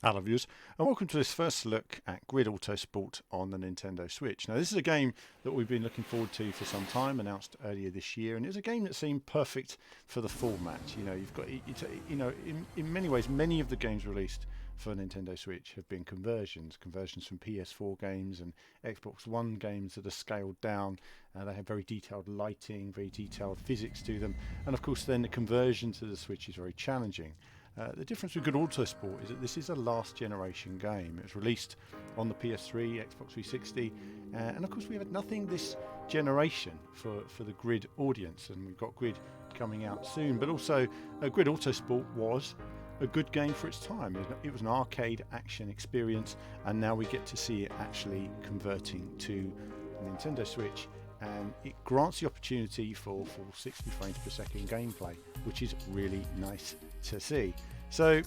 Hello viewers, and welcome to this first look at Grid Autosport on the Nintendo Switch. Now this is a game that we've been looking forward to for some time, announced earlier this year, and it's a game that seemed perfect for the format. You know, you've got, in many ways, many of the games released for Nintendo Switch have been conversions from PS4 games and Xbox One games that are scaled down. They have very detailed lighting, very detailed physics to them, and of course then the conversion to the Switch is very challenging. The difference with Good Autosport is that this is a last generation game. It was released on the PS3, Xbox 360, and of course we have nothing this generation for the Grid audience, and we've got Grid coming out soon. But also Grid Autosport was a good game for its time. It was an arcade action experience, and now we get to see it actually converting to Nintendo Switch, and it grants the opportunity for full 60 frames per second gameplay, which is really nice to see. So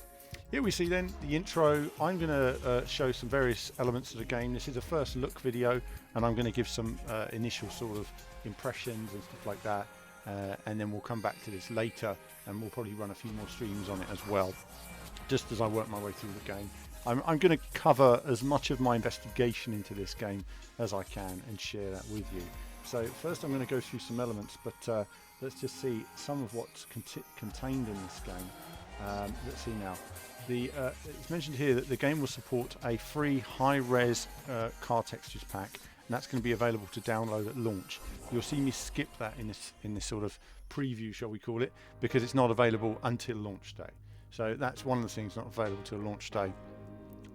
here we see then the intro. I'm going to show some various elements of the game. This is a first look video, and I'm going to give some initial sort of impressions and stuff like that, and then we'll come back to this later, and we'll probably run a few more streams on it as well, just as I work my way through the game. I'm going to cover as much of my investigation into this game as I can and share that with you. So first I'm going to go through some elements, but let's just see some of what's contained in this game. Let's see now. It's mentioned here that the game will support a free high-res car textures pack, and that's going to be available to download at launch. You'll see me skip that in this sort of preview, shall we call it, because it's not available until launch day. So that's one of the things not available till launch day.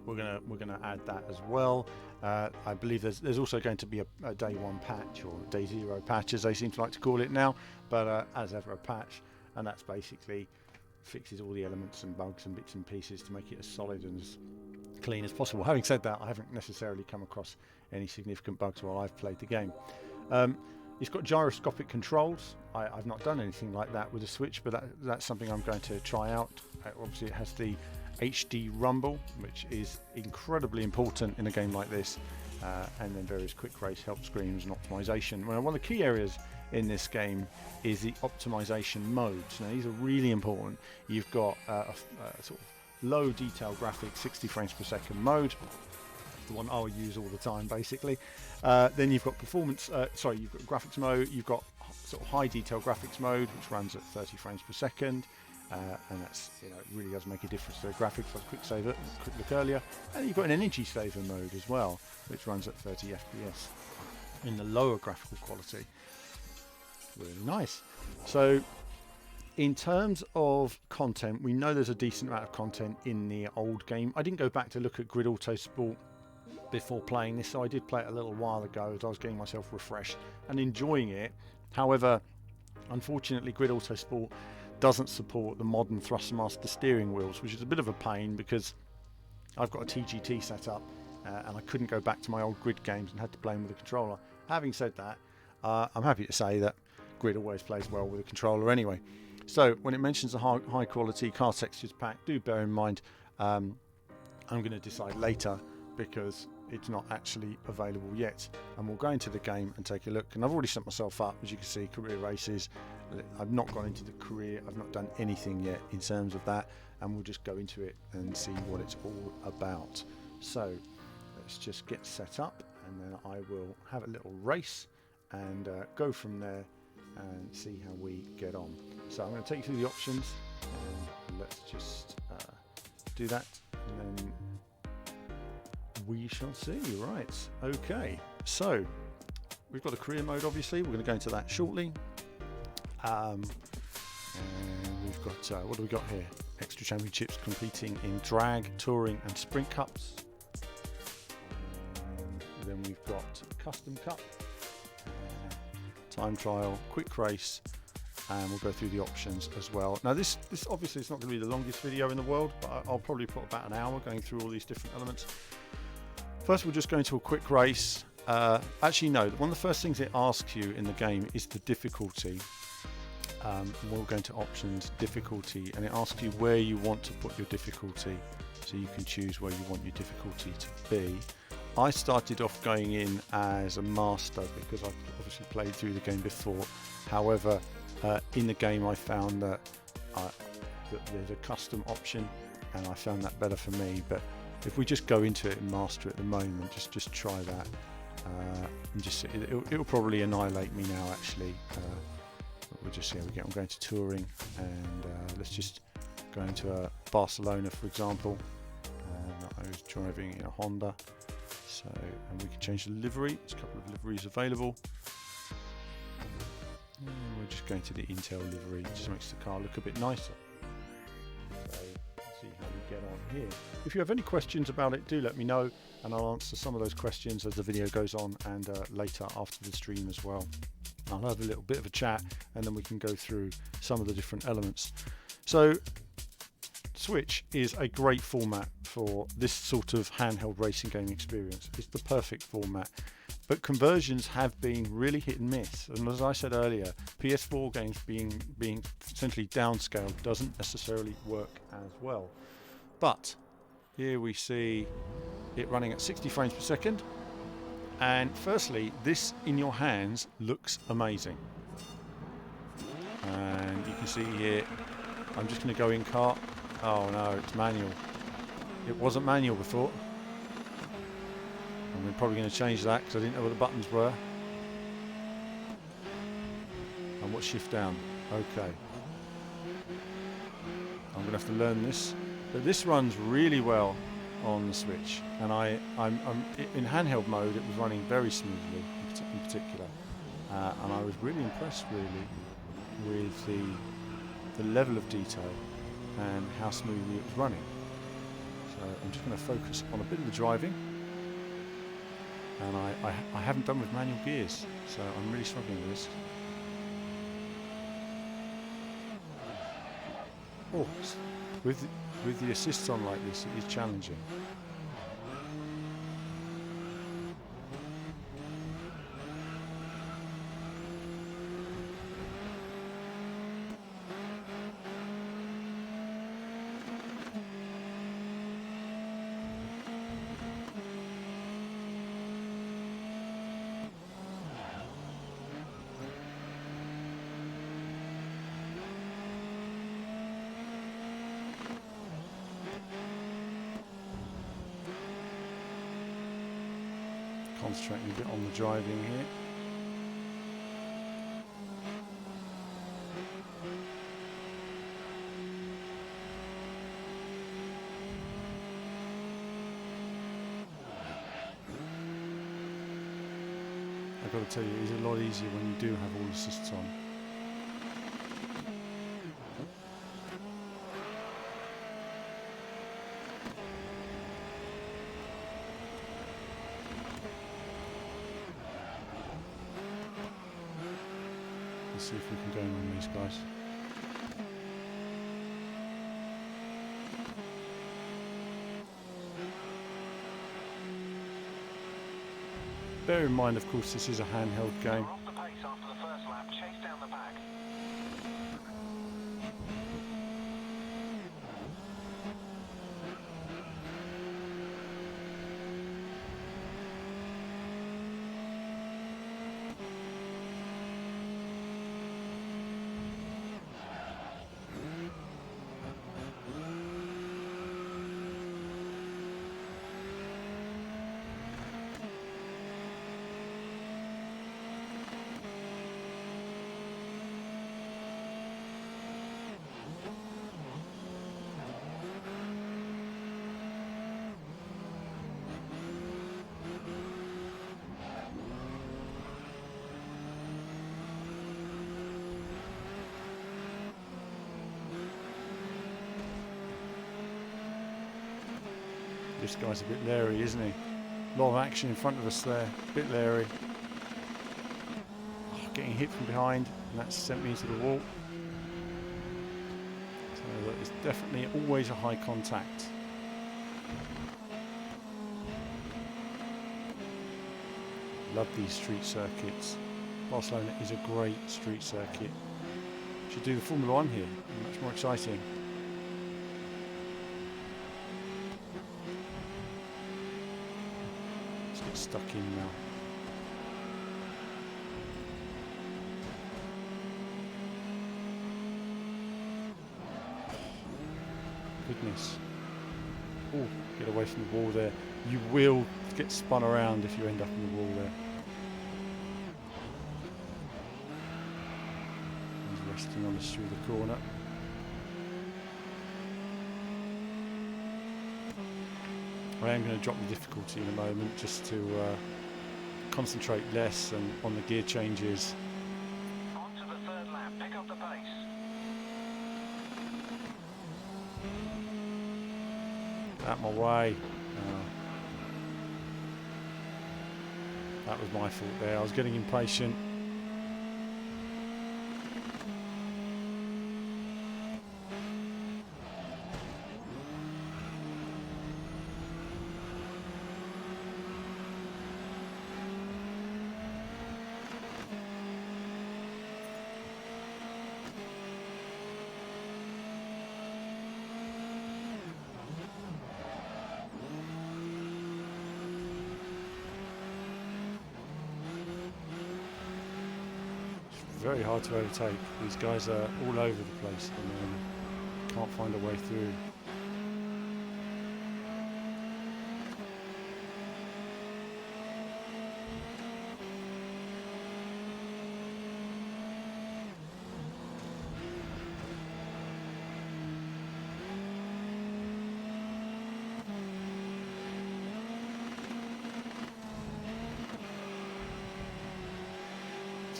We're gonna add that as well. I believe there's also going to be a day one patch, or day zero patch as they seem to like to call it now, but as ever a patch, and that's basically fixes all the elements and bugs and bits and pieces to make it as solid and as clean as possible. Having said that, I haven't necessarily come across any significant bugs while I've played the game. It's got gyroscopic controls. I've not done anything like that with the Switch, but that's something I'm going to try out. Obviously it has the HD rumble, which is incredibly important in a game like this, and then various quick race help screens and optimization. Well, one of the key areas in this game is the optimization modes. Now these are really important. You've got a sort of low detail graphics 60 frames per second mode, the one I'll use all the time basically. Then you've got you've got graphics mode. You've got sort of high detail graphics mode, which runs at 30 frames per second. And that's, it really does make a difference to the graphics. Like quick look earlier, and you've got an energy saver mode as well, which runs at 30 FPS in the lower graphical quality. Really nice. So in terms of content, we know there's a decent amount of content in the old game. I didn't go back to look at Grid Autosport before playing this, so I did play it a little while ago as I was getting myself refreshed and enjoying it. However, unfortunately, Grid Autosport doesn't support the modern Thrustmaster steering wheels, which is a bit of a pain because I've got a TGT set up and I couldn't go back to my old Grid games and had to play them with a controller. Having said that, I'm happy to say that Grid always plays well with a controller anyway. So when it mentions a high quality car textures pack, do bear in mind I'm going to decide later because it's not actually available yet, and we'll go into the game and take a look. And I've already set myself up, as you can see, career races. I've not gone into the career, I've not done anything yet in terms of that, and we'll just go into it and see what it's all about. So let's just get set up, and then I will have a little race and go from there and see how we get on. So I'm going to take you through the options, and let's just do that, and then we shall see. Right, okay, so we've got a career mode. Obviously we're going to go into that shortly, and we've got what do we got here? Extra championships competing in drag, touring and sprint cups. Then we've got custom cup, time trial, quick race, and we'll go through the options as well. Now this obviously is not going to be the longest video in the world, but I'll probably put about an hour going through all these different elements. First we'll just go into a quick race. Actually no, one of the first things it asks you in the game is the difficulty. We'll go into options, difficulty, and it asks you where you want to put your difficulty, so you can choose where you want your difficulty to be. I started off going in as a master because I've obviously played through the game before. However, in the game I found that there's a custom option, and I found that better for me. But if we just go into it and master it at the moment, just try that, and just it'll probably annihilate me now. Actually, we'll just see how we get. I'm going to touring, and let's just go into Barcelona, for example. I was driving in a Honda, so and we can change the livery. There's a couple of liveries available. And we're just going to the Intel livery. It just makes the car look a bit nicer. So let's see how we get on here. If you have any questions about it, do let me know, and I'll answer some of those questions as the video goes on, and later after the stream as well. I'll have a little bit of a chat, and then we can go through some of the different elements. So Switch is a great format for this sort of handheld racing game experience. It's the perfect format, but conversions have been really hit and miss. And as I said earlier, PS4 games being essentially downscaled doesn't necessarily work as well. But here we see it running at 60 frames per second. And firstly, this in your hands looks amazing. And you can see here, I'm just going to go in kart. Oh no, it's manual. It wasn't manual before. And we're probably going to change that because I didn't know what the buttons were. And what shift down? Okay. I'm going to have to learn this. But this runs really well on the Switch. And I'm in handheld mode, it was running very smoothly in particular. And I was really impressed really with the level of detail and how smoothly it was running. So I'm just going to focus on a bit of the driving, and I haven't done with manual gears, so I'm really struggling with this. Oh, with the assists on like this, it is challenging. Concentrating a bit on the driving here. I've got to tell you, it's a lot easier when you do have all assists on. Let's see if we can go in on these guys. Bear in mind, of course, this is a handheld game. Off the pace after the first lap, chase down the pack. This guy's a bit leery, isn't he? A lot of action in front of us there, a bit leery. Oh, getting hit from behind, and that's sent me into the wall. So it's definitely always a high contact. Love these street circuits. Barcelona is a great street circuit. Should do the Formula One here, much more exciting. Stuck in now. Goodness. Oh, get away from the wall there. You will get spun around if you end up in the wall there. He's resting on us through the corner. I am going to drop the difficulty in a moment just to concentrate less and on the gear changes. On to the third lap. Pick up the pace. Out my way. That was my fault there. I was getting impatient. Very hard to overtake. These guys are all over the place and can't find a way through.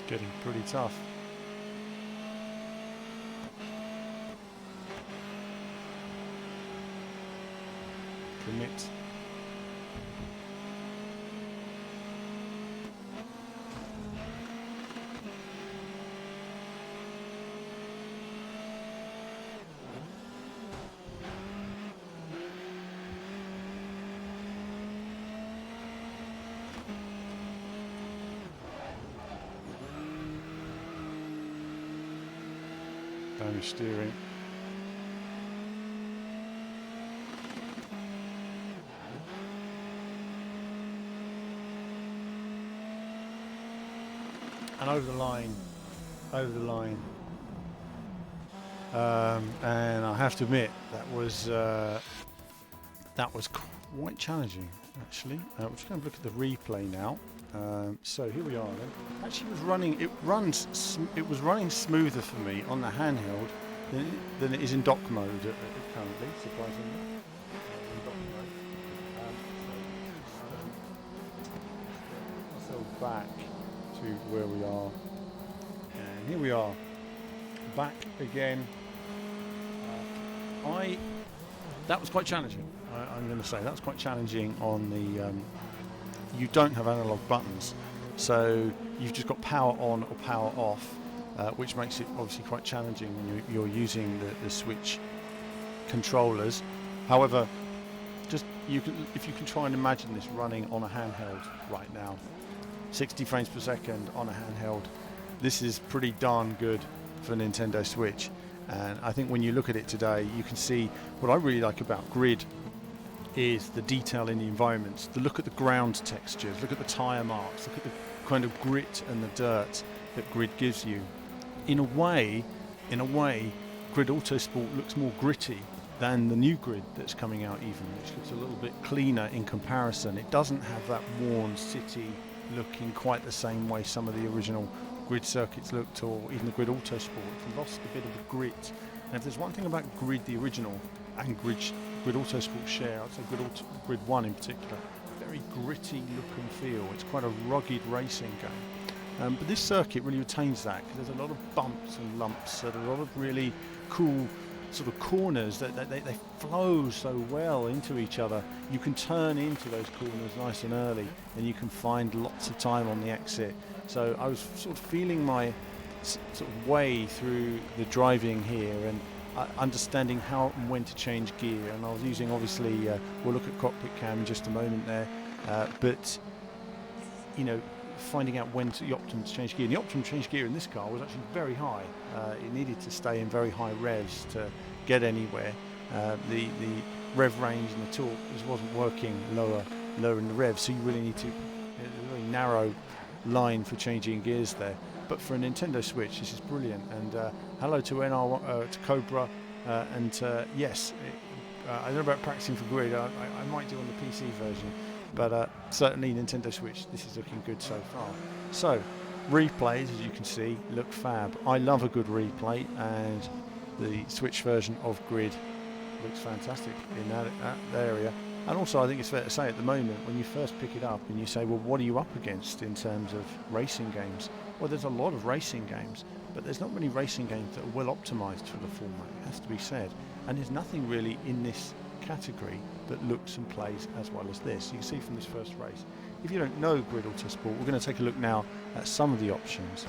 Getting pretty tough. Commit. Damage steering. And over the line. And I have to admit that was quite challenging actually. We're just going to look at the replay now. So here we are then. Actually, it was running smoother for me on the handheld than it is in dock mode currently, surprisingly. In dock mode. So back to where we are, and here we are, back again. That was quite challenging. I'm going to say that was quite challenging on the. You don't have analog buttons, so you've just got power on or power off, which makes it obviously quite challenging when you're using the Switch controllers. However, just if you can try and imagine this running on a handheld right now, 60 frames per second on a handheld, this is pretty darn good for Nintendo Switch. And I think when you look at it today, you can see what I really like about Grid is the detail in the environments, the look at the ground textures, look at the tyre marks, look at the kind of grit and the dirt that Grid gives you. In a way, Grid Autosport looks more gritty than the new Grid that's coming out even, which looks a little bit cleaner in comparison. It doesn't have that worn city looking quite the same way some of the original Grid circuits looked, or even the Grid Autosport. It's lost a bit of the grit. And if there's one thing about Grid, the original, and Grid Autosport share, I'd say Grid 1 in particular, very gritty look and feel. It's quite a rugged racing game. But this circuit really retains that, because there's a lot of bumps and lumps, and a lot of really cool sort of corners that they flow so well into each other. You can turn into those corners nice and early, and you can find lots of time on the exit. So I was sort of feeling my sort of way through the driving here, and understanding how and when to change gear. And I was using, obviously, we'll look at cockpit cam in just a moment there, but you know, finding out when the optimum to change gear. And the optimum change gear in this car was actually very high. It needed to stay in very high revs to get anywhere. The rev range and the torque just wasn't working lower in the revs, so you really need to a very narrow line for changing gears there. But for a Nintendo Switch, this is brilliant. And hello to to Cobra, and yes, I don't know about practicing for Grid. I might do on the PC version, but certainly Nintendo Switch, this is looking good so far. So, replays, as you can see, look fab. I love a good replay, and the Switch version of Grid looks fantastic in that area. And also, I think it's fair to say at the moment, when you first pick it up and you say, well, what are you up against in terms of racing games? Well, there's a lot of racing games, but there's not many racing games that are well optimized for the format, it has to be said. And there's nothing really in this category that looks and plays as well as this. You can see from this first race. If you don't know Grid Autosport, we're going to take a look now at some of the options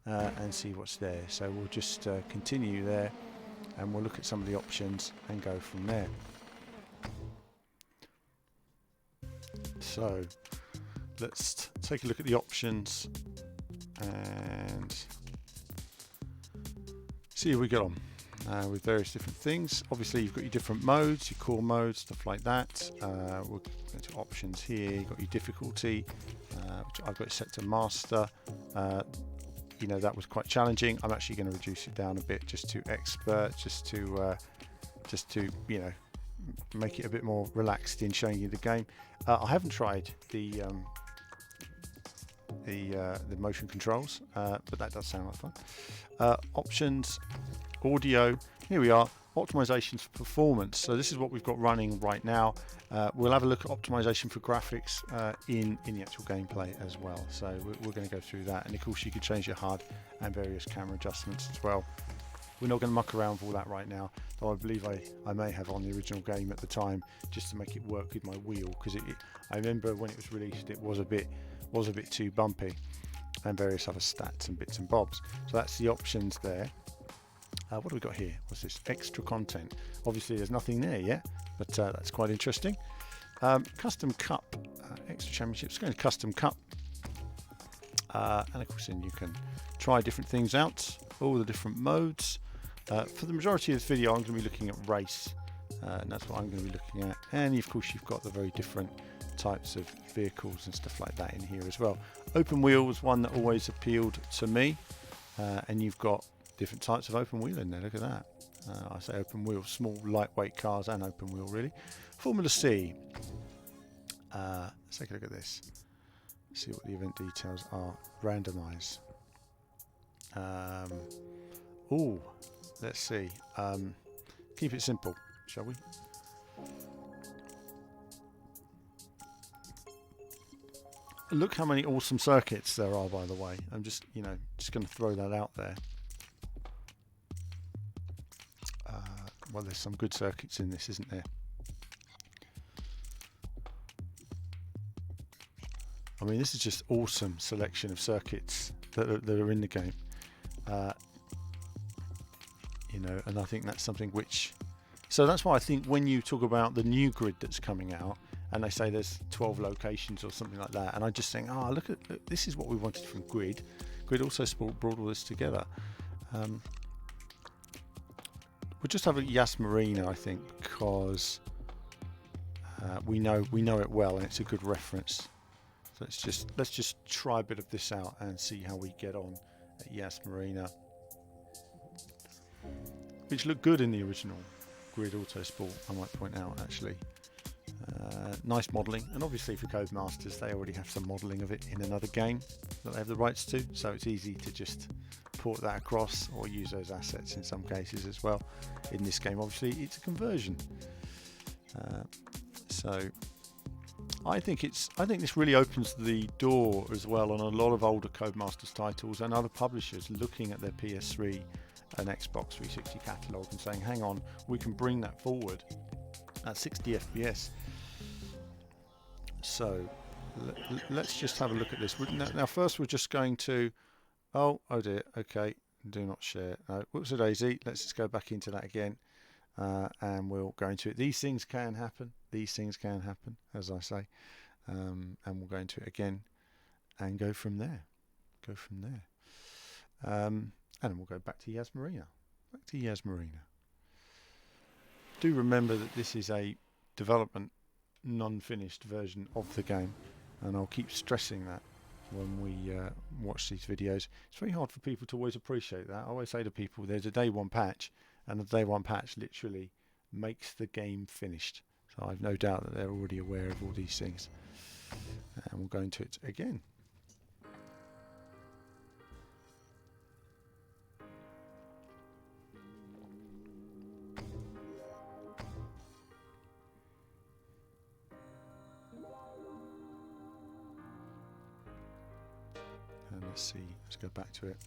and see what's there. So we'll just continue there, and we'll look at some of the options and go from there. So let's take a look at the options and see how we get on with various different things. Obviously, you've got your different modes, your core modes, stuff like that. We'll go to options here. You've got your difficulty, which I've got it set to master. You know, that was quite challenging. I'm actually going to reduce it down a bit, just to expert, just to you know, make it a bit more relaxed in showing you the game. I haven't tried the motion controls, but that does sound like fun. Options, audio. Here we are. Optimizations for performance. So this is what we've got running right now. We'll have a look at optimization for graphics in the actual gameplay as well. So we're going to go through that, and of course you can change your HUD and various camera adjustments as well. We're not going to muck around with all that right now, though I believe I may have on the original game at the time, just to make it work with my wheel, because I remember when it was released it was a bit too bumpy, and various other stats and bits and bobs. So that's the options there. What do we got here? What's this? Extra content. Obviously there's nothing there yet, but that's quite interesting. Custom Cup, extra championships, going to Custom Cup. And of course then you can try different things out, all the different modes. For the majority of this video I'm going to be looking at race, and that's what I'm going to be looking at. And of course you've got the very different types of vehicles and stuff like that in here as well. Open wheel was one that always appealed to me, and you've got different types of open wheel in there. Look at that. I say open wheel, small lightweight cars and open wheel really. Formula C. Let's take a look at this. See what the event details are. Randomize. Oh, let's see. Keep it simple, shall we? Look how many awesome circuits there are, by the way. I'm just going to throw that out there. Well, there's some good circuits in this, isn't there? I mean, this is just awesome selection of circuits that are in the game. You know, and I think that's something which... So that's why I think when you talk about the new Grid that's coming out, and they say there's 12 locations or something like that, and I just think, look, this is what we wanted from Grid. Grid Autosport brought all this together. We'll just have a Yas Marina, I think, because we know it well, and it's a good reference. So let's just try a bit of this out and see how we get on at Yas Marina, which looked good in the original Grid Autosport, I might point out actually. Nice modelling, and obviously for Codemasters they already have some modelling of it in another game that they have the rights to, so it's easy to just port that across or use those assets in some cases as well. In this game obviously it's a conversion, so I think this really opens the door as well on a lot of older Codemasters titles and other publishers looking at their PS3 and Xbox 360 catalogue and saying, hang on, we can bring that forward at 60 FPS. So let's just have a look at this. Now first we're just going to, oh dear, okay, do not share. Whoops a daisy, let's just go back into that again, and we'll go into it. These things can happen, as I say, and we'll go into it again and go from there. And then we'll go back to Yas Marina. Do remember that this is a development non-finished version of the game, and I'll keep stressing that when we watch these videos. It's very hard for people to always appreciate that. I always say to people there's a day one patch, and the day one patch literally makes the game finished. So I've no doubt that they're already aware of all these things. And we'll go into it again. And let's see, let's go back to it.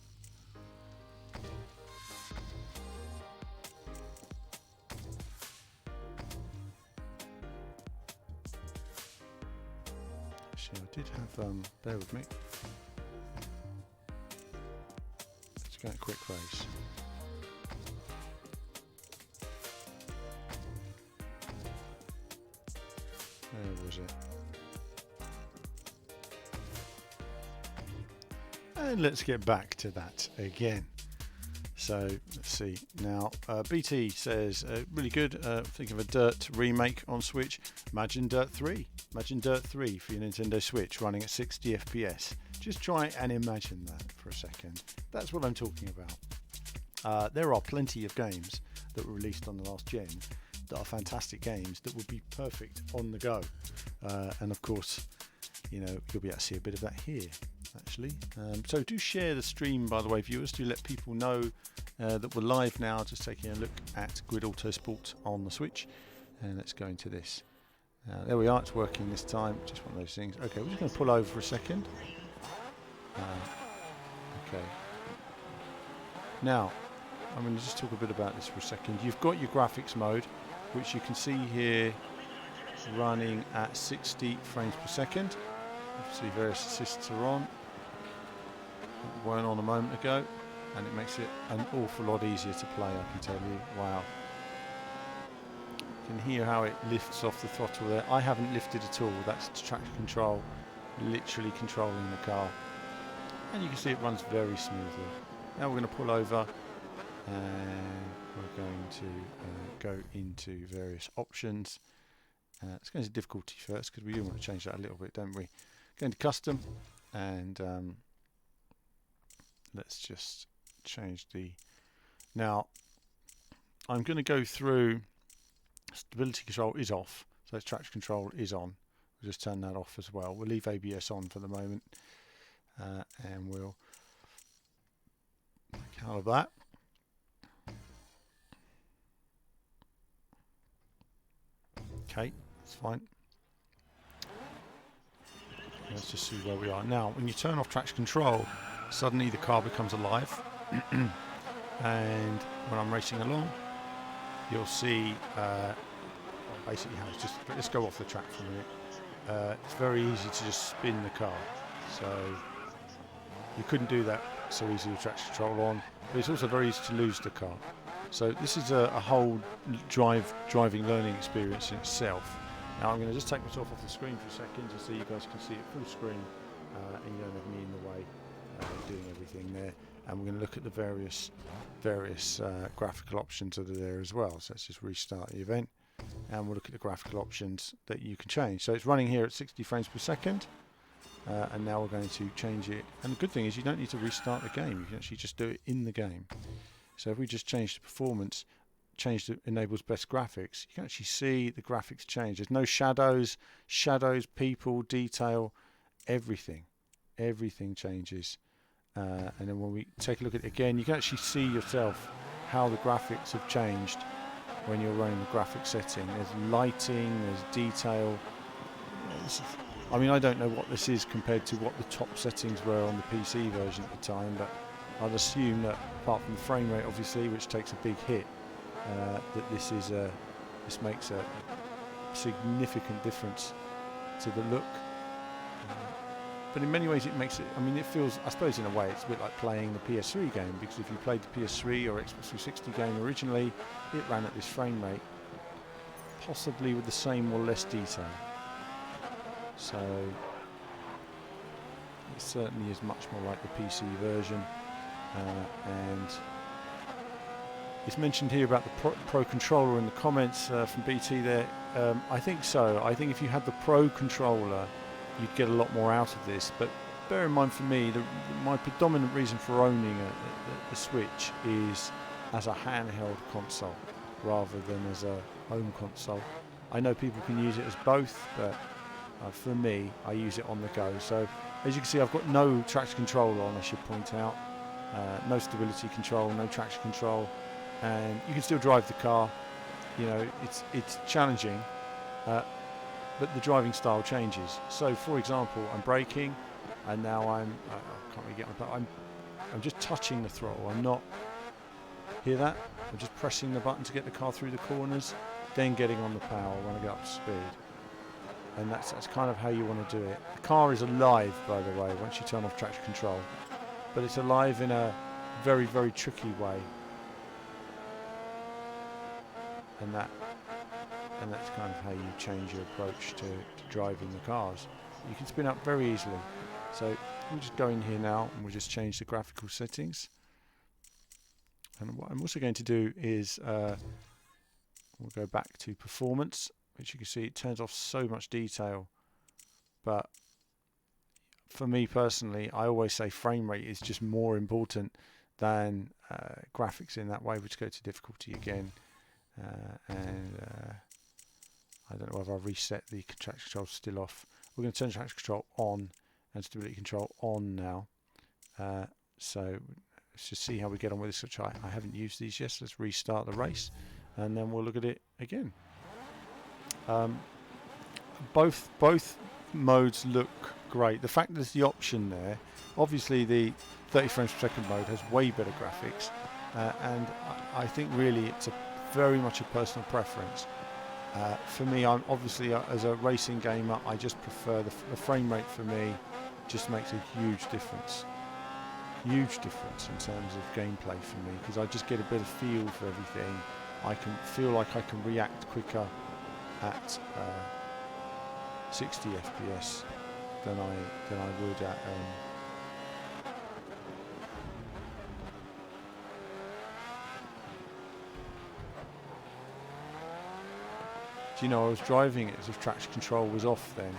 Actually, I did have, bear with me. Let's go a quick race. Where was it? And let's get back to that again. So let's see now. BT says really good. Think of a Dirt remake on Switch. Imagine Dirt 3. Imagine Dirt 3 for your Nintendo Switch running at 60 FPS. Just try and imagine that for a second. That's what I'm talking about. There are plenty of games that were released on the last gen that are fantastic games that would be perfect on the go. And of course, you know, you'll be able to see a bit of that here. Actually, so do share the stream, by the way, viewers. Do let people know that we're live now, just taking a look at Grid Autosport on the Switch. And let's go into this. There we are, it's working this time. Just one of those things. Okay, we're just going to pull over for a second. Okay. Now, I'm going to just talk a bit about this for a second. You've got your graphics mode, which you can see here running at 60 frames per second. Obviously, various assists are on. Weren't on a moment ago, and it makes it an awful lot easier to play, I can tell you. Wow. You can hear how it lifts off the throttle there. I haven't lifted at all. That's traction control, literally controlling the car. And you can see it runs very smoothly. Now we're going to pull over, and we're going to go into various options. Let's go into difficulty first, because we do want to change that a little bit, don't we? Go into custom, and let's just change the... Now, I'm going to go through... Stability control is off, so traction control is on. We'll just turn that off as well. We'll leave ABS on for the moment, and we'll take out of that. Okay, that's fine. Let's just see where we are. Now, when you turn off traction control, suddenly the car becomes alive. And when I'm racing along, you'll see basically how it's just... Let's go off the track for a minute. It's very easy to just spin the car. So you couldn't do that so easily with traction control on. But it's also very easy to lose the car. So this is a whole driving learning experience in itself. Now I'm going to just take myself off the screen for a second so you guys can see it full screen, and you don't have me in the way doing everything there. And we're going to look at the various graphical options that are there as well. So let's just restart the event, and we'll look at the graphical options that you can change. So it's running here at 60 frames per second, and now we're going to change it. And the good thing is you don't need to restart the game. You can actually just do it in the game. So if we just change the performance, change the enables best graphics, you can actually see the graphics change. There's no shadows, people, detail, everything changes. And then when we take a look at it again, you can actually see yourself how the graphics have changed when you're running the graphic setting. There's lighting, there's detail. I mean, I don't know what this is compared to what the top settings were on the PC version at the time, but I'd assume that apart from the frame rate, obviously, which takes a big hit, that this makes a significant difference to the look. But in many ways it makes it, I mean, it feels, I suppose in a way, it's a bit like playing the PS3 game, because if you played the PS3 or Xbox 360 game originally, it ran at this frame rate, possibly with the same or less detail. So it certainly is much more like the PC version. And it's mentioned here about the Pro controller in the comments from BT there. I think so. I think if you had the Pro controller, you'd get a lot more out of this. But bear in mind, for me, my predominant reason for owning a Switch is as a handheld console. rather than as a home console. I know people can use it as both, but for me, I use it on the go. So as you can see, I've got no traction control on, I should point out. No stability control, no traction control, and you can still drive the car. You know, it's challenging, but the driving style changes. So for example, I'm braking, and now I can't really get my, I'm just touching the throttle. I'm not, hear that? I'm just pressing the button to get the car through the corners, then getting on the power when I get up to speed. And that's kind of how you want to do it. The car is alive, by the way, once you turn off traction control, but it's alive in a very, very tricky way. And that's kind of how you change your approach to driving the cars. You can spin up very easily. So we'll just go in here now and we'll just change the graphical settings. And what I'm also going to do is we'll go back to performance, which you can see it turns off so much detail. But for me personally, I always say frame rate is just more important than graphics in that way. Which go to difficulty again. I don't know whether I've reset the traction control still off. We're going to turn traction control on and stability control on now. So let's just see how we get on with this, which I haven't used these yet. So let's restart the race and then we'll look at it again. Both modes look great. The fact there's the option there, obviously the 30 frames per second mode has way better graphics, and I think really it's very much a personal preference. For me, I'm obviously as a racing gamer, I just prefer the frame rate. For me, just makes a huge difference in terms of gameplay for me, because I just get a better feel for everything. I can feel like I can react quicker at 60 FPS than I would at do you know, I was driving it as if traction control was off then,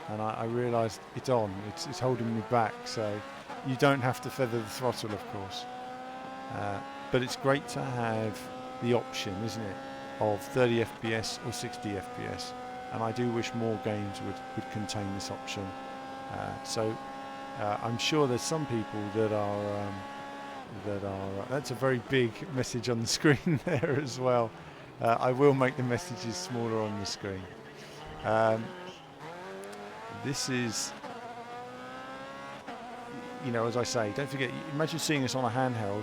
and I realised it's on. It's holding me back, so you don't have to feather the throttle, of course. But it's great to have the option, isn't it, of 30 FPS or 60 FPS, and I do wish more games would contain this option. I'm sure there's some people that are that's a very big message on the screen there as well. I will make the messages smaller on the screen. This is, you know, as I say, don't forget, imagine seeing this on a handheld.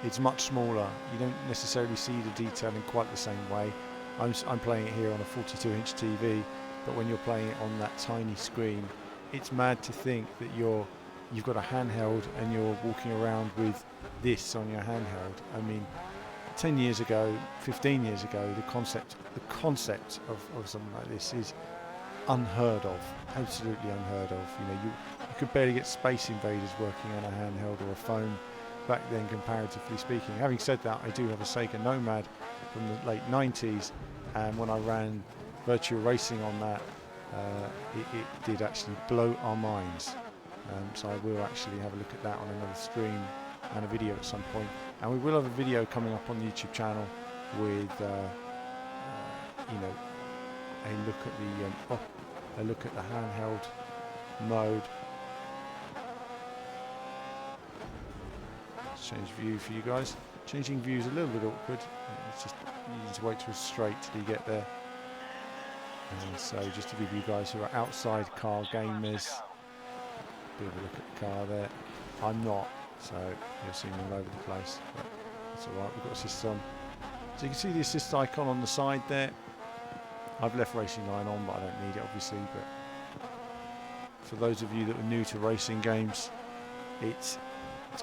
It's much smaller. You don't necessarily see the detail in quite the same way. I'm playing it here on a 42-inch TV, but when you're playing it on that tiny screen, it's mad to think that you've got a handheld and you're walking around with this on your handheld. I mean, 10 years ago, 15 years ago, the concept of something like this is unheard of, absolutely unheard of. You know, you could barely get Space Invaders working on a handheld or a phone back then, comparatively speaking. Having said that, I do have a Sega Nomad from the late 90s, and when I ran virtual racing on that, it did actually blow our minds. So I will actually have a look at that on another stream and a video at some point. And we will have a video coming up on the YouTube channel with, you know, a look at the handheld mode. Let's change view for you guys. Changing view is a little bit awkward. It's just, you need to wait till it's straight till you get there. And so just to give you guys who are outside car gamers, bit of a look at the car there. I'm not, so you'll see me all over the place, but that's alright. We've got assist on. So you can see the assist icon on the side there. I've left racing line on, but I don't need it obviously. But for those of you that are new to racing games, it's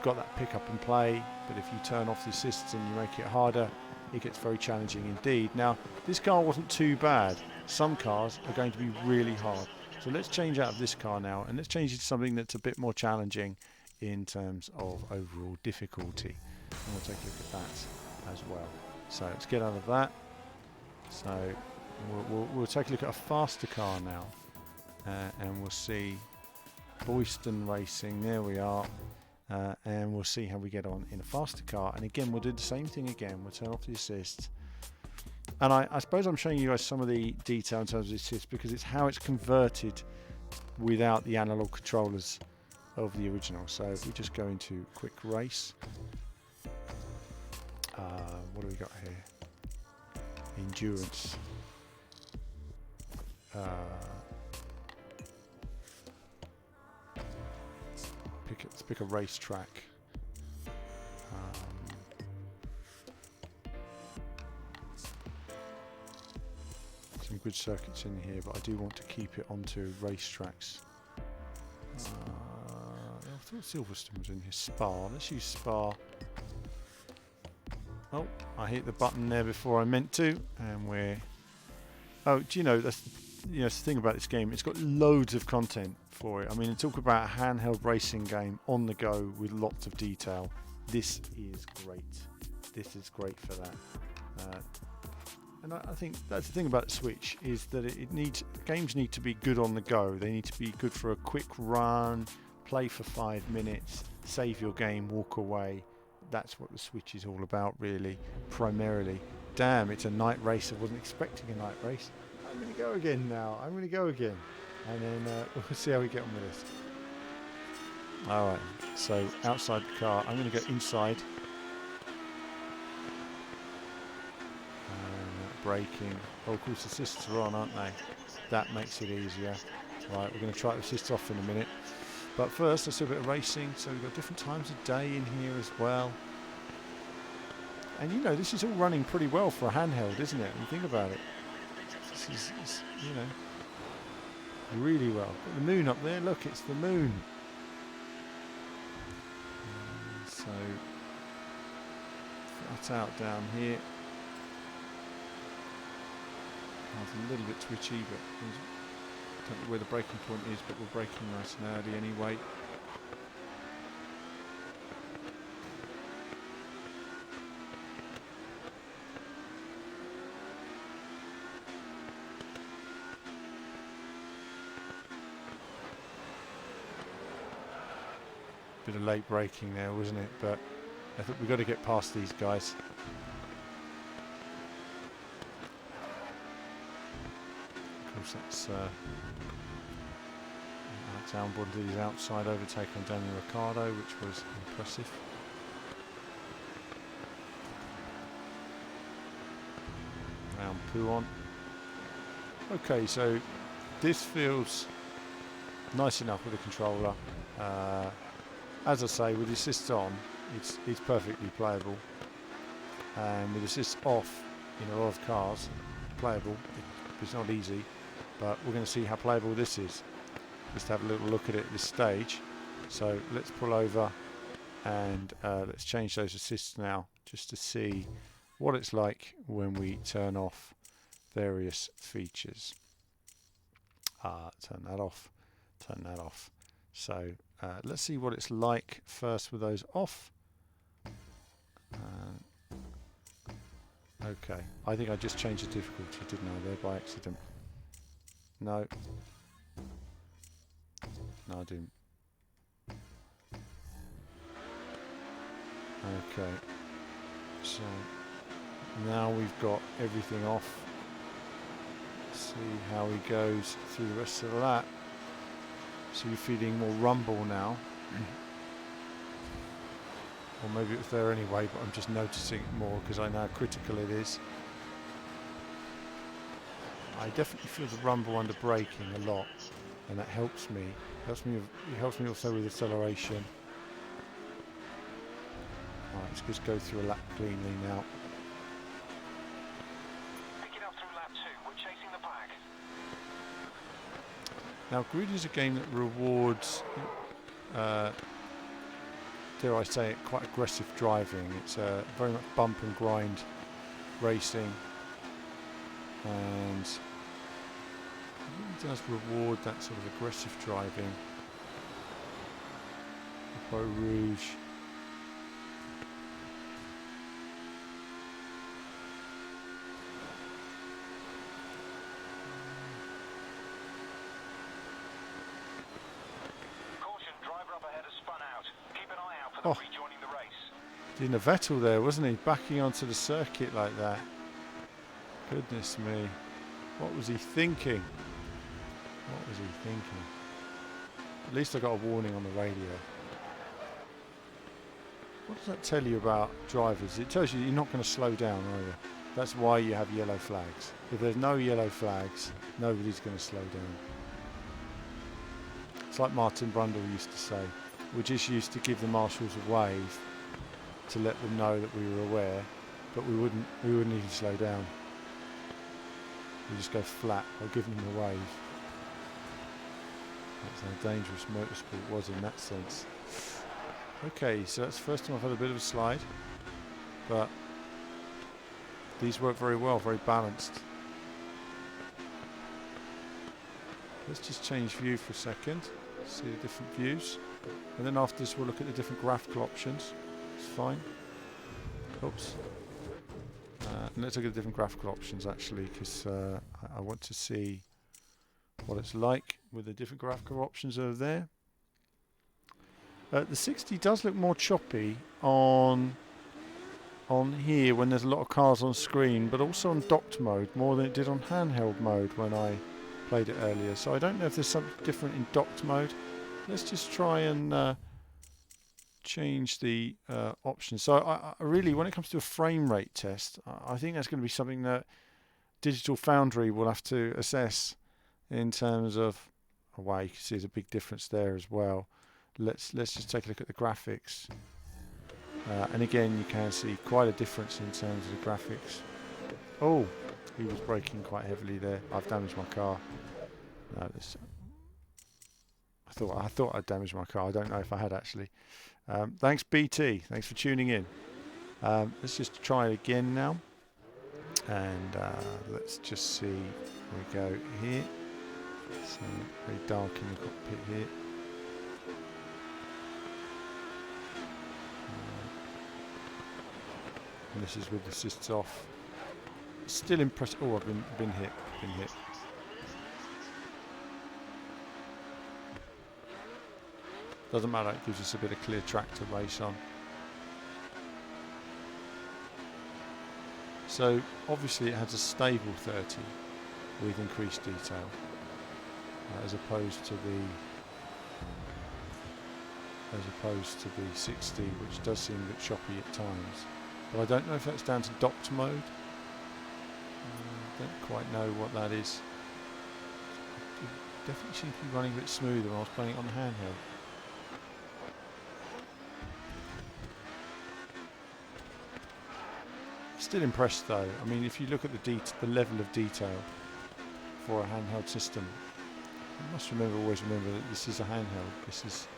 got that pick up and play, but if you turn off the assists and you make it harder, it gets very challenging indeed. Now, this car wasn't too bad. Some cars are going to be really hard. So let's change out of this car now, and let's change it to something that's a bit more challenging in terms of overall difficulty. And we'll take a look at that as well. So let's get out of that. So we'll take a look at a faster car now, and we'll see Boyston Racing. There we are. And we'll see how we get on in a faster car. And again, we'll do the same thing again. We'll turn off the assist. And I suppose I'm showing you guys some of the detail in terms of assist because it's how it's converted without the analog controllers of the original. So if we just go into quick race, what do we got here? Endurance. Let's pick a racetrack. Some good circuits in here, but I do want to keep it onto racetracks. I thought Silverstone was in here. Spa. Let's use Spa. Oh, I hit the button there before I meant to, and we're. Oh, do you know that's the thing about this game? It's got loads of content for it. I mean, talk about a handheld racing game on the go with lots of detail. This is great. This is great for that. And I think that's the thing about the Switch is that games need to be good on the go. They need to be good for a quick run, play for 5 minutes, save your game, walk away. That's what the Switch is all about, really, primarily. Damn, it's a night race. I wasn't expecting a night race. I'm going to go again now. I'm going to go again. And then we'll see how we get on with this. Alright, so outside the car. I'm going to go inside. Braking. Oh, of course, assists are on, aren't they? That makes it easier. Right, we're going to try to assist off in a minute. But first, let's do a bit of racing. So we've got different times of day in here as well. And this is all running pretty well for a handheld, isn't it? When you think about it. This is really well. Got the moon up there. Look, it's the moon. So, flat out down here. It's a little bit twitchy, but I don't know where the braking point is, but we're braking nice and early anyway. Bit of late braking there, wasn't it? But I think we've got to get past these guys. That's Alex Albon did his outside overtake on Daniel Ricciardo, which was impressive. Round Pouon. Okay, so this feels nice enough with the controller. As I say, with the assist on, it's perfectly playable. And with assist off, in a lot of cars, playable. It's not easy. But we're going to see how playable this is. Just have a little look at it at this stage. So let's pull over and let's change those assists now just to see what it's like when we turn off various features. Turn that off, turn that off. So let's see what it's like first with those off. Okay, I think I just changed the difficulty, didn't I, there by accident? No. No, I didn't. Okay. So now we've got everything off. See how he goes through the rest of the lap. So you're feeling more rumble now. Or maybe it was there anyway, but I'm just noticing it more because I know how critical it is. I definitely feel the rumble under braking a lot, and that helps me. It helps me also with acceleration. Alright, let's just go through a lap cleanly now. Picking up through lap 2, we're chasing the pack. Now, Grid is a game that rewards, dare I say it, quite aggressive driving. It's very much bump and grind racing, and it really does reward that sort of aggressive driving. Beau Rouge. Caution, driver up ahead has spun out. Keep an eye out for them rejoining the race. Didn't a Vettel there, wasn't he? Backing onto the circuit like that. Goodness me. What was he thinking? What was he thinking? At least I got a warning on the radio. What does that tell you about drivers? It tells you you're not going to slow down, are you? That's why you have yellow flags. If there's no yellow flags, nobody's going to slow down. It's like Martin Brundle used to say. We just used to give the marshals a wave to let them know that we were aware, but we wouldn't even slow down. We just go flat by giving them a wave. That's how dangerous motorsport was in that sense. Okay, so that's the first time I've had a bit of a slide, but these work very well, very balanced. Let's just change view for a second, see the different views, and then after this we'll look at the different graphical options. It's fine. Oops. And let's look at the different graphical options actually, because I want to see what it's like with the different graphical options over there. The 60 does look more choppy on here when there's a lot of cars on screen, but also on docked mode more than it did on handheld mode when I played it earlier. So I don't know if there's something different in docked mode. Let's just try and change the options. So I really, when it comes to a frame rate test, I think that's going to be something that Digital Foundry will have to assess in terms of, oh wow, you can see there's a big difference there as well. Let's just take a look at the graphics, and again you can see quite a difference in terms of the graphics. Oh, he was braking quite heavily there. I've damaged my car. No, I thought I'd damaged my car. I don't know if I had actually. Thanks BT, thanks for tuning in. Let's just try it again now, and let's just see. We go here. So very dark in the cockpit here. And this is with the assists off. Still impressed. Oh, I've been hit. Doesn't matter. It gives us a bit of clear track to race on. So obviously it has a stable 30 with increased detail, as opposed to the 60, which does seem a bit choppy at times. But I don't know if that's down to docked mode. Don't quite know what that is. It definitely seems to be running a bit smoother when I was playing it on handheld. Still impressed though. I mean, if you look at the level of detail for a handheld system, you must always remember that this is a handheld. It's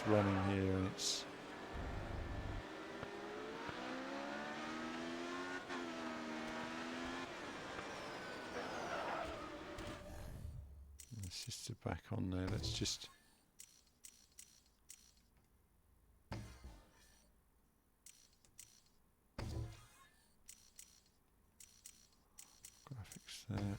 running here, and it's just back on there. Let's just graphics there.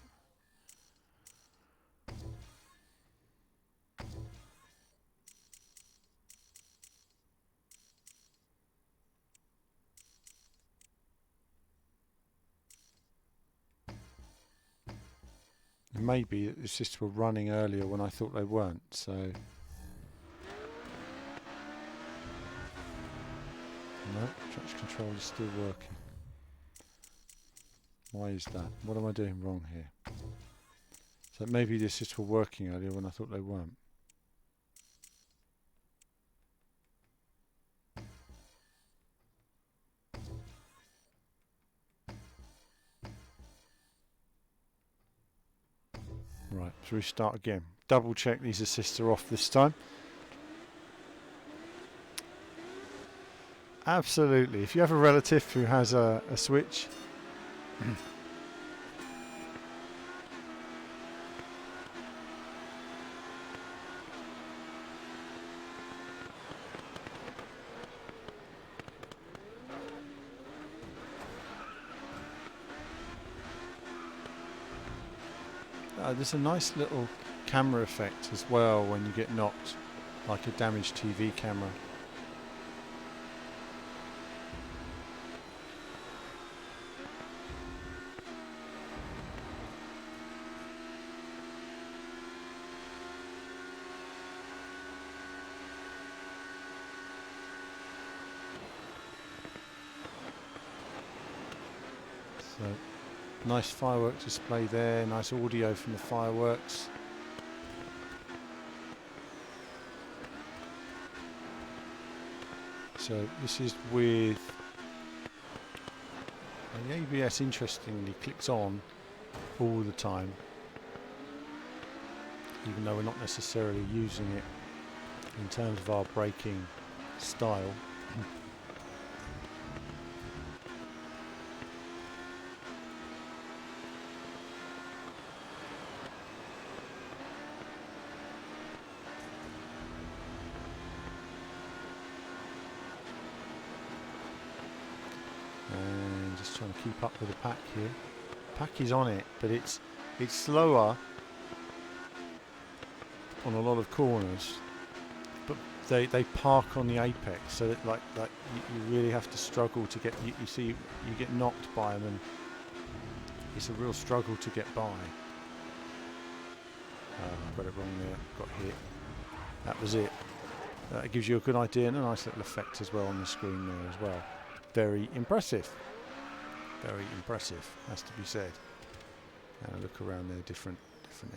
It may be that the systems were running earlier when I thought they weren't, so no, traction control is still working. Why is that? What am I doing wrong here? So maybe the assists were working earlier when I thought they weren't. Right, so we start again. Double check these assists are off this time. Absolutely. If you have a relative who has a Switch, there's a nice little camera effect as well when you get knocked, like a damaged TV camera. Nice fireworks display there, nice audio from the fireworks. So this is with the ABS, interestingly clicks on all the time, even though we're not necessarily using it in terms of our braking style. And just trying to keep up with the pack here. Pack is on it, but it's slower on a lot of corners, but they park on the apex, so that like you really have to struggle to get, you see you get knocked by them, and it's a real struggle to get by. Got it wrong there, got hit. That was it. It gives you a good idea and a nice little effect as well on the screen there as well. Very impressive. Very impressive, has to be said. And a look around there, different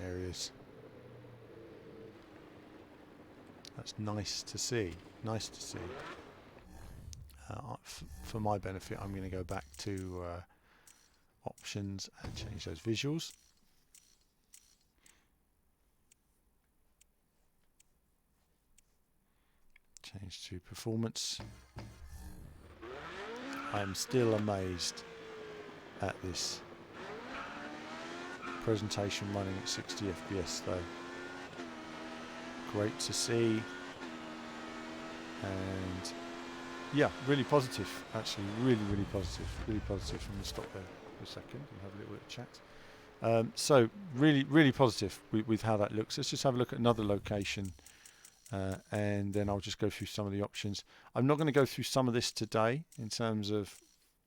areas. That's nice to see. Nice to see. For my benefit, I'm going to go back to options and change those visuals. Change to performance. I am still amazed at this presentation running at 60 FPS though. Great to see, and yeah, really positive actually, really positive, really positive. I'm going to stop there for a second and have a little bit of chat. So really positive with how that looks. Let's just have a look at another location, and then I'll just go through some of the options. I'm not going to go through some of this today in terms of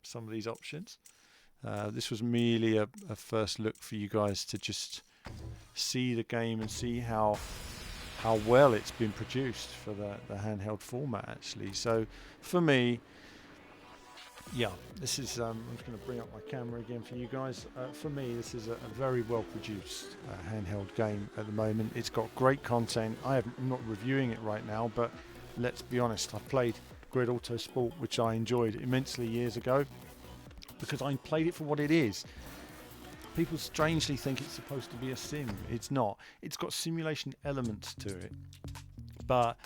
some of these options. This was merely a first look for you guys to just see the game and see how well it's been produced for the handheld format actually. So for me, yeah, this is I'm just going to bring up my camera again for you guys. For me, this is a very well produced handheld game at the moment. It's got great content. I'm not reviewing it right now, but let's be honest, I've played Grid Autosport, which I enjoyed immensely years ago, because I played it for what it is. People strangely think it's supposed to be a sim. It's not. It's got simulation elements to it, but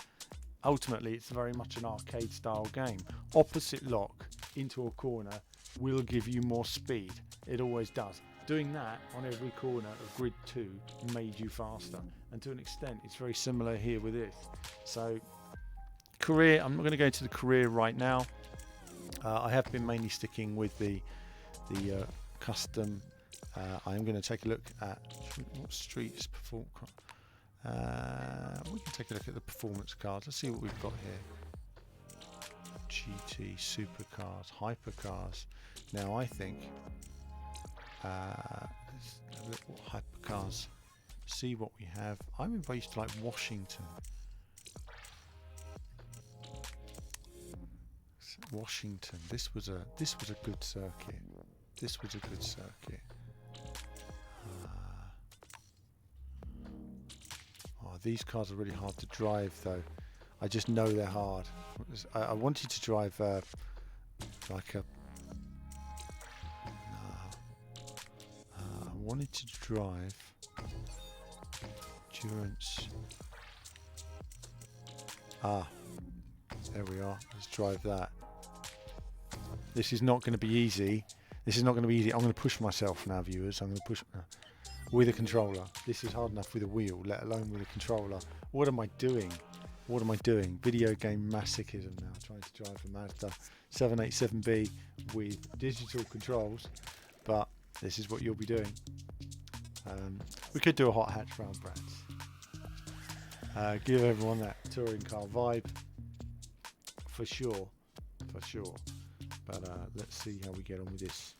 ultimately it's very much an arcade style game. Opposite lock into a corner will give you more speed. It always does. Doing that on every corner of Grid 2 made you faster, and to an extent it's very similar here with this. So career, I'm not going to go into the career right now. I have been mainly sticking with the custom. I am going to take a look at what streets perform. We can take a look at the performance cards. Let's see what we've got here. GT, supercars, hypercars. Now I think hypercars. See what we have. I remember I used to like Washington. Washington. This was a good circuit. This was a good circuit. These cars are really hard to drive though. I just know they're hard. I wanted to drive like a. I wanted to drive endurance. There we are. Let's drive that. This is not going to be easy. This is not going to be easy. I'm going to push myself now, viewers. I'm going to push with a controller. This is hard enough with a wheel, let alone with a controller. What am I doing? What am I doing? Video game masochism now. Trying to drive a Mazda 787B with digital controls, but this is what you'll be doing. We could do a hot hatch round Brands. Give everyone that touring car vibe for sure. But let's see how we get on with this.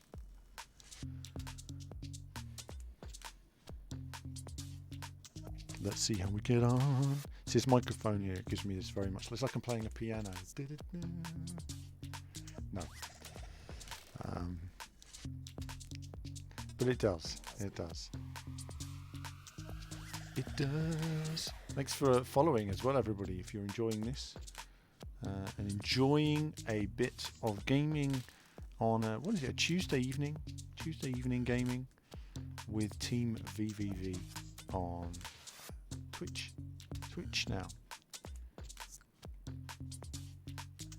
Let's see how we get on. It's this microphone here. It gives me this very much. Looks like I'm playing a piano. No. But it does. It does. It does. Thanks for following as well, everybody, if you're enjoying this. And enjoying a bit of gaming on a, what is it, a Tuesday evening gaming with Team VVV on Twitch now.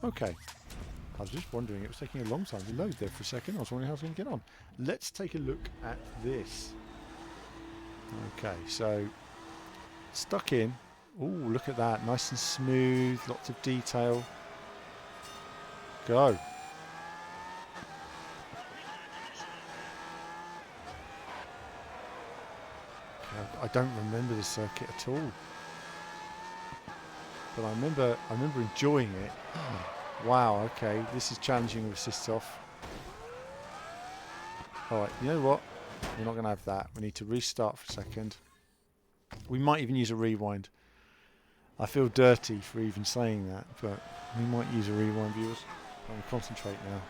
Okay, I was just wondering, it was taking a long time to load there for a second. I was wondering how I was going to get on. Let's take a look at this. Okay, so stuck in. Oh, look at that, nice and smooth, lots of detail. Go. I don't remember the circuit at all, but I remember enjoying it. Wow, okay, this is challenging with assists off. Alright, you know what? We're not going to have that. We need to restart for a second. We might even use a rewind. I feel dirty for even saying that, but we might use a rewind, viewers. I'm going to concentrate now.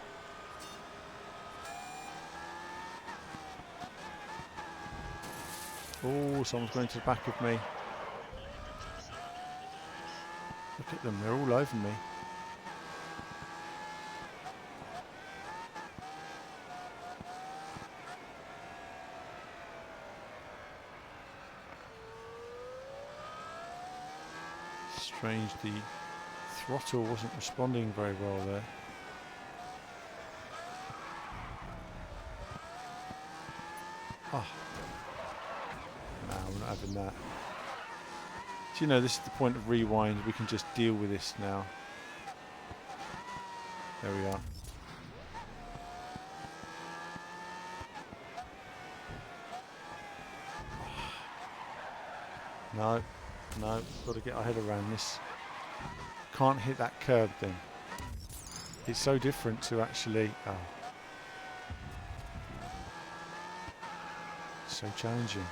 Oh, someone's going to the back of me. Look at them, they're all over me. Strange, the throttle wasn't responding very well there. Oh. No, we're not having that. So, you know, this is the point of rewind. We can just deal with this now. There we are. No, got to get our head around this. Can't hit that curb then. It's so different to actually... Oh. So challenging.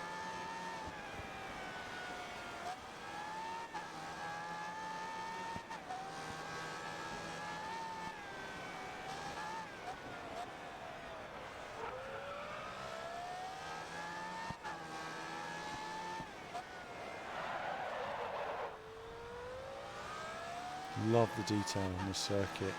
Love the detail on this circuit.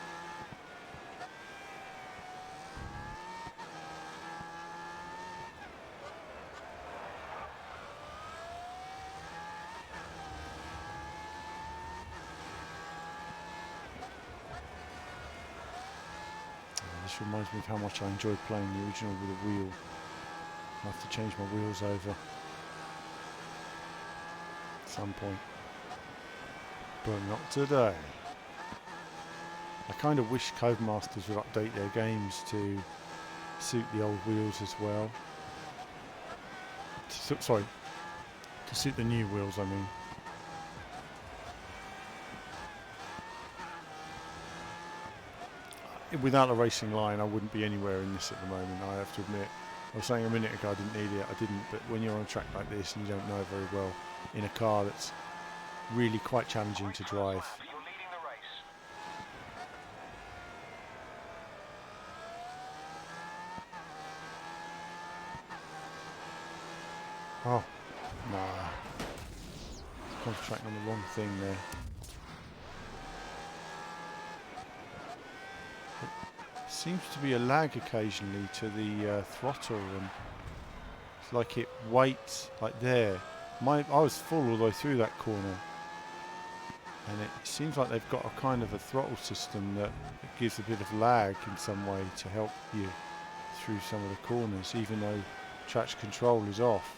This reminds me of how much I enjoyed playing the original with a wheel. I have to change my wheels over at some point, but not today. I kind of wish Codemasters would update their games to suit the old wheels as well. Sorry, to suit the new wheels, I mean. Without a racing line, I wouldn't be anywhere in this at the moment, I have to admit. I was saying a minute ago I didn't need it, I didn't, but when you're on a track like this and you don't know it very well, in a car that's really quite challenging to drive. Oh, nah. Concentrating on the wrong thing there. It seems to be a lag occasionally to the throttle, and it's like it waits, like there. I was full all the way through that corner, and it seems like they've got a kind of a throttle system that gives a bit of lag in some way to help you through some of the corners, even though traction control is off.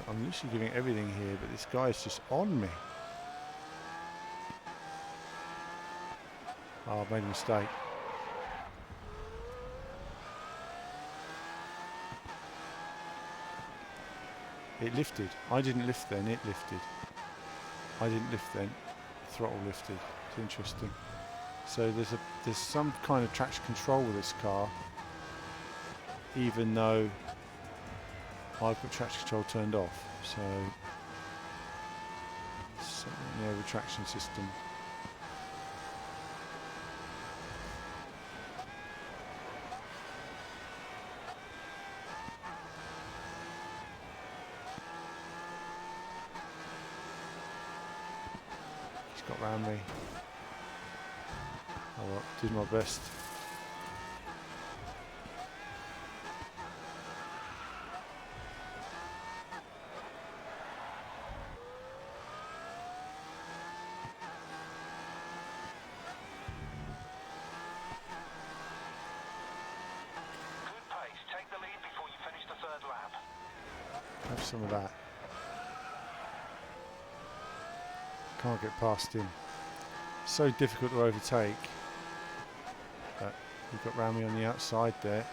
I'm literally giving everything here, but this guy is just on me. Oh, I've made a mistake. It lifted. I didn't lift then, it lifted. I didn't lift then, the throttle lifted. It's interesting. So there's some kind of traction control with this car, even though I've got traction control turned off, so something there with traction system. got round me. Oh well, did my best. Good pace. Take the lead before you finish the third lap. Have some of that. Can't get past him. So difficult to overtake. But he got round me on the outside there.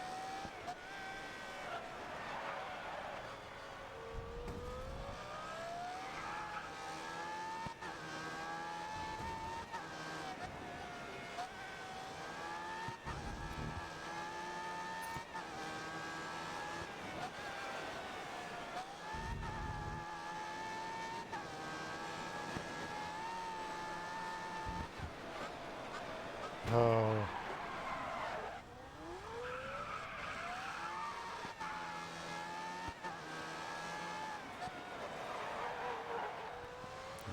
Oh.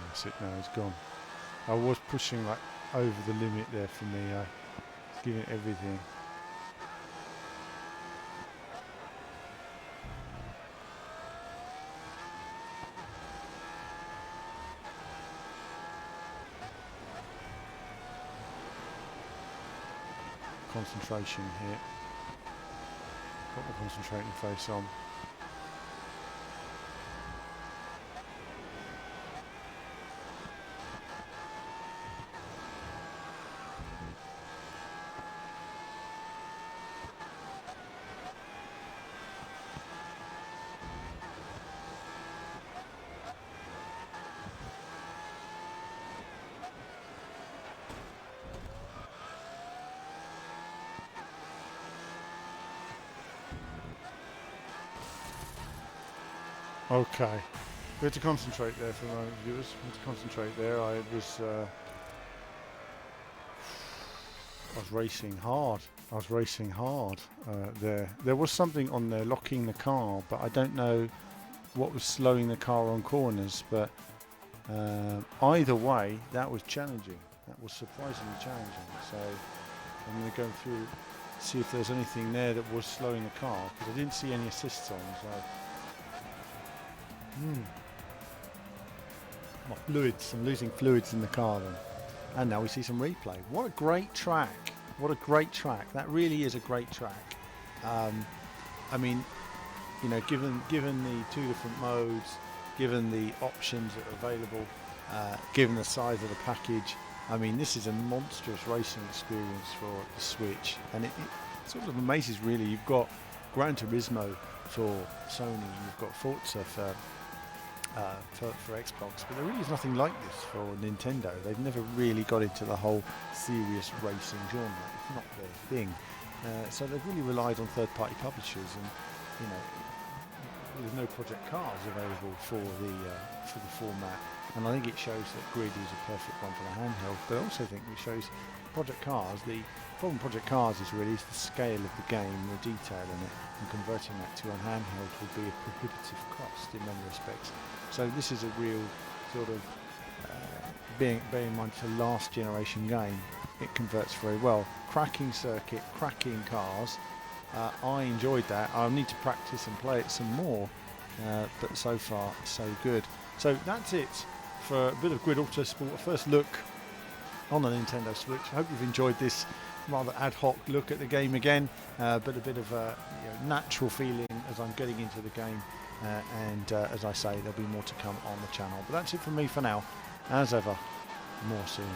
That's it now, he's gone. I was pushing like over the limit there for me. I was giving it everything. Concentration here. Got the concentrating face on. Okay, we had to concentrate there for a moment, viewers. We had to concentrate there. I was racing hard. I was racing hard there. There was something on there locking the car, but I don't know what was slowing the car on corners. But either way, that was challenging. That was surprisingly challenging. So I'm going to go through, see if there's anything there that was slowing the car, because I didn't see any assists on. So. My fluids, I'm losing fluids in the car then. And now we see some replay. What a great track. What a great track. That really is a great track. I mean, you know, given the two different modes, given the options that are available, given the size of the package, I mean, this is a monstrous racing experience for the Switch. And it sort of amazes really. You've got Gran Turismo for Sony, you've got Forza for Xbox, but there really is nothing like this for Nintendo. They've never really got into the whole serious racing genre. It's not their thing. So they've really relied on third-party publishers, and you know, there's no Project Cars available for the format. And I think it shows that Grid is a perfect one for the handheld. But I also think it shows Project Cars. The problem with Project Cars is really the scale of the game, the detail in it, and converting that to a handheld would be a prohibitive cost in many respects. So this is a real sort of, bearing in mind for last generation game, it converts very well. Cracking circuit, cracking cars. I enjoyed that. I'll need to practice and play it some more, but so far so good. So that's it for a bit of Grid Autosport, a first look on the Nintendo Switch. I hope you've enjoyed this rather ad hoc look at the game again, but a bit of a natural feeling as I'm getting into the game, and as I say, there'll be more to come on the channel. But that's it from me for now. As ever, more soon.